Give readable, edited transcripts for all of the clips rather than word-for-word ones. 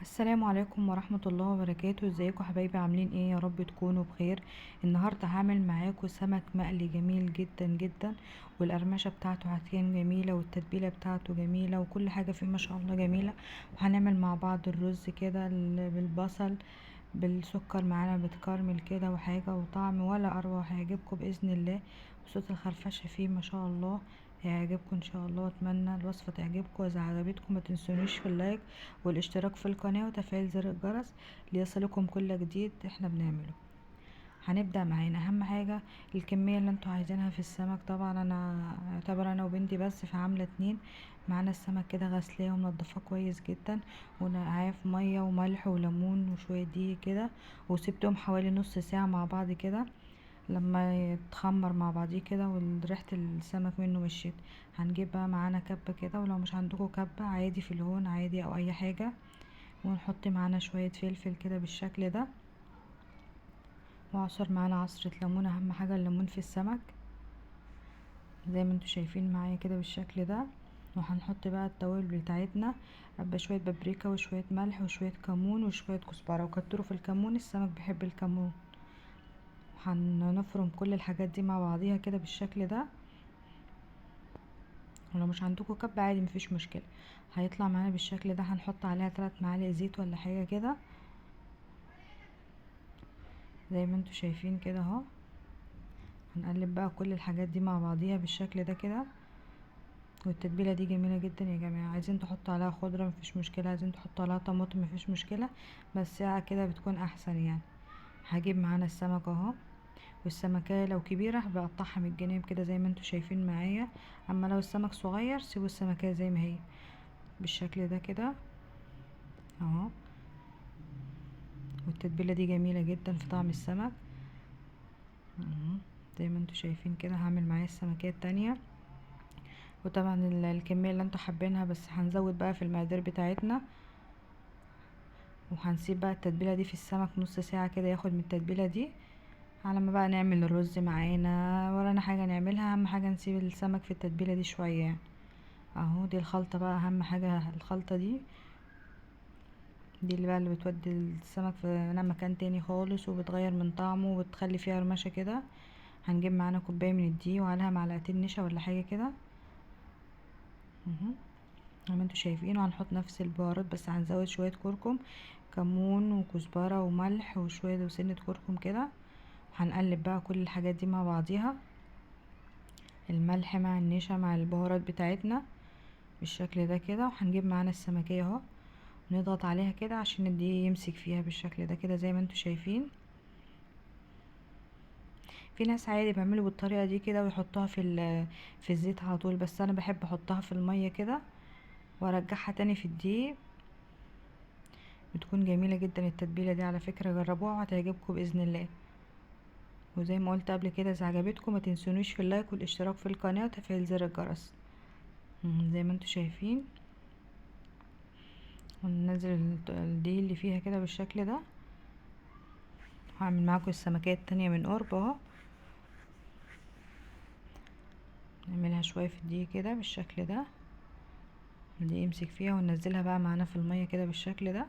السلام عليكم ورحمة الله وبركاته. ازيكم حبايبي؟ عاملين ايه؟ يا رب تكونوا بخير. النهاردة هعمل معاكم سمك مقلي جميل جدا جدا، والقرمشة بتاعته هتكون جميلة، والتتبيلة بتاعته جميلة، وكل حاجة فيه ما شاء الله جميلة. وهنعمل مع بعض الرز كده بالبصل بالسكر معانا بتكرمل كده وحاجة وطعم ولا اروع. هيعجبكم بإذن الله، وصوت الخرفشة فيه ما شاء الله هيعجبكم ان شاء الله. اتمنى الوصفة تعجبكم، واذا عجبتكم ما تنسونيش في اللايك والاشتراك في القناة وتفعيل زر الجرس ليصلكم كل جديد احنا بنعمله. هنبدأ معانا اهم حاجة الكمية اللي انتوا عايزينها في السمك. طبعا انا اعتبر انا وبنتي بس فعاملة 2. معانا السمك كده غسلاه ومنضفاه كويس جدا، ونقعاه في مية وملح وليمون وشوية دقيق كده، وسبتهم حوالي نص ساعة مع بعض كده لما يتخمر مع بعضيه كده وريحة السمك منه مشيت. هنجيب بقى معانا كبة كده، ولو مش عندكم كبة عادي في الهون عادي او اي حاجة، ونحط معانا شوية فلفل كده بالشكل ده، واعصر معانا عصرة ليمون. اهم حاجة الليمون في السمك زي ما انتوا شايفين معايا كده بالشكل ده. وهنحط بقى التوابل بتاعتنا، ابقى شوية بابريكا وشوية ملح وشوية كمون وشوية كزبرة، وكتروا في الكمون السمك بيحب الكمون. هنفرم كل الحاجات دي مع بعضيها كده بالشكل ده، ولو مش عندكم كب عادي مفيش مشكلة. هيطلع معانا بالشكل ده. هنحط عليها 3 معالق زيت ولا حاجة كده زي ما انتوا شايفين كده اهو. هنقلب بقى كل الحاجات دي مع بعضيها بالشكل ده كده. والتتبيله دي جميله جدا يا جماعه، عايزين تحطوا عليها خضره مفيش مشكله، عايزين تحطوا عليها طماطم مفيش مشكله، بس ساعه كده بتكون احسن يعني. هجيب معانا السمك اهو، والسمكية لو كبيرة بقطعها من الجناب كده زي ما انتوا شايفين معايا، اما لو السمك صغير سيبوا السمكية زي ما هي بالشكل ده كده اهو. والتتبيله دي جميله جدا في طعم السمك اهو. زي ما انتوا شايفين كده هعمل معايا السمكية التانية، وطبعا الكمية اللي انتوا حابينها، بس هنزود بقى في المقادير بتاعتنا. وهنسيب بقى التتبيلة دي في السمك نص ساعة كده ياخد من التتبيلة دي، على ما بقى نعمل الرز معانا. ورانا حاجة نعملها، اهم حاجة نسيب السمك في التتبيلة دي شوية يعني. اهو دي الخلطة بقى، اهم حاجة الخلطة دي اللي بقى اللي بتودي السمك في مكان تاني خالص، وبتغير من طعمه وبتخلي فيها قرمشة كده. هنجيب معانا كوباية من الدقيق وعليها معلقتين نشا ولا حاجة كده زي ما انتوا شايفين. وهنحط نفس البهارات بس هنزود شوية كركم، كمون وكزبرة وملح وشوية وسنة كركم كده. هنقلب بقى كل الحاجات دي مع بعضيها، الملح مع النشا مع البهارات بتاعتنا بالشكل ده كده. وهنجيب معانا السمكية اهو، نضغط عليها كده عشان الدقيق يمسك فيها بالشكل ده كده زي ما انتوا شايفين. في ناس عادي بيعملوا بالطريقة دي كده ويحطوها في الزيت على طول، بس انا بحب احطها في المية كده وارجعها تاني في الدقيق. بتكون جميلة جدا التتبيلة دي على فكرة، جربوها وهتعجبكم بإذن الله. وزي ما قلت قبل كده اذا عجبتكم ما تنسونيش في اللايك والاشتراك في القناة وتفعيل زر الجرس زي ما انتوا شايفين. وننزل الدقيق اللي فيها كده بالشكل ده. هعمل معاكم السمكية التانية من قرب اهو، نعملها شوية في الدقيق كده بالشكل ده، الدقيق يمسك فيها، وننزلها بقى معانا في المية كده بالشكل ده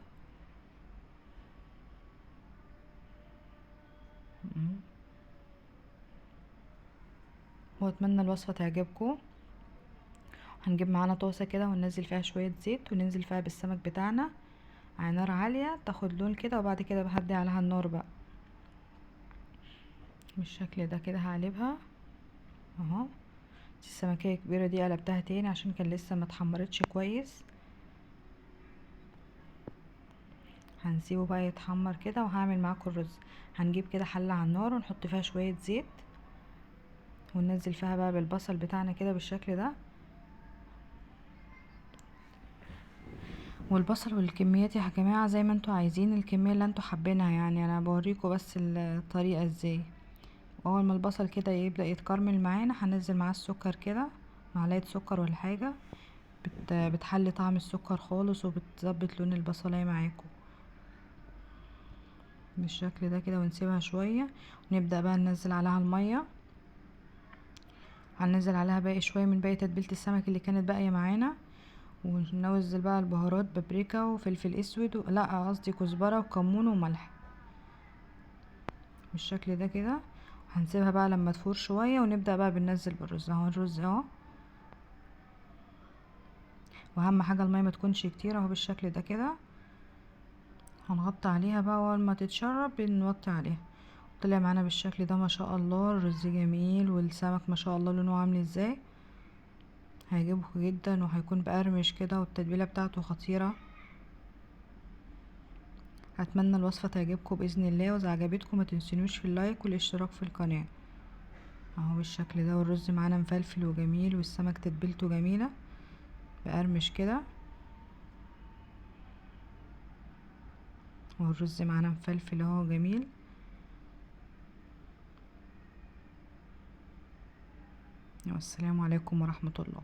واتمنى الوصفة تعجبكم. هنجيب معانا طاسة كده وننزل فيها شوية زيت، وننزل فيها بالسمك بتاعنا على نار عالية تاخد لون كده، وبعد كده بهدي عليها النار بقى بالشكل ده كده. هقلبها اهو. السمكية الكبيرة دي قلبتها تاني عشان كان لسه ما اتحمرتش كويس. هنسيبه بقى يتحمر كده، وهعمل معاكم الرز. هنجيب كده حلة على النار ونحط فيها شوية زيت، وننزل فيها بقى بالبصل بتاعنا كده بالشكل ده. والبصل والكميات يا جماعة زي ما انتوا عايزين، الكمية اللي انتوا حابينها يعني، انا بوريكم بس الطريقة ازاي. اول ما البصل كده يبدأ يتكرمل معانا هننزل معاه السكر كده، معلقة سكر ولا حاجة، بتحلي طعم السكر خالص وبتظبط لون البصلاية معاكم بالشكل ده كده. ونسيبها شوية ونبدأ بقى ننزل عليها المية. هننزل عليها باقي شوية من باقي تتبيلة السمك اللي كانت باقية معانا، وننزل بقى البهارات، بابريكا وفلفل اسود لا قصدي كزبرة وكمون وملح بالشكل ده كده. هنسيبها بقى لما تفور شوية ونبدأ بقى بننزل بالرز. اهو الرز اهو، واهم حاجة المية ما تكونش كتير اهو بالشكل ده كده. هنغطي عليها بقى، اول ما تتشرب بنوطي عليها. طلع معانا بالشكل ده ما شاء الله. الرز جميل والسمك ما شاء الله لونه عامل ازاي، هيعجبكم جدا وهيكون بقرمش كده، والتتبيله بتاعته خطيره. اتمنى الوصفه تعجبكم باذن الله، واذا عجبتكم ما تنسونوش في اللايك والاشتراك في القناه. اهو بالشكل ده، والرز معانا مفلفل وجميل، والسمك تتبيلته جميله بقرمش كده، والرز معانا مفلفل اهو جميل. والسلام عليكم ورحمه الله.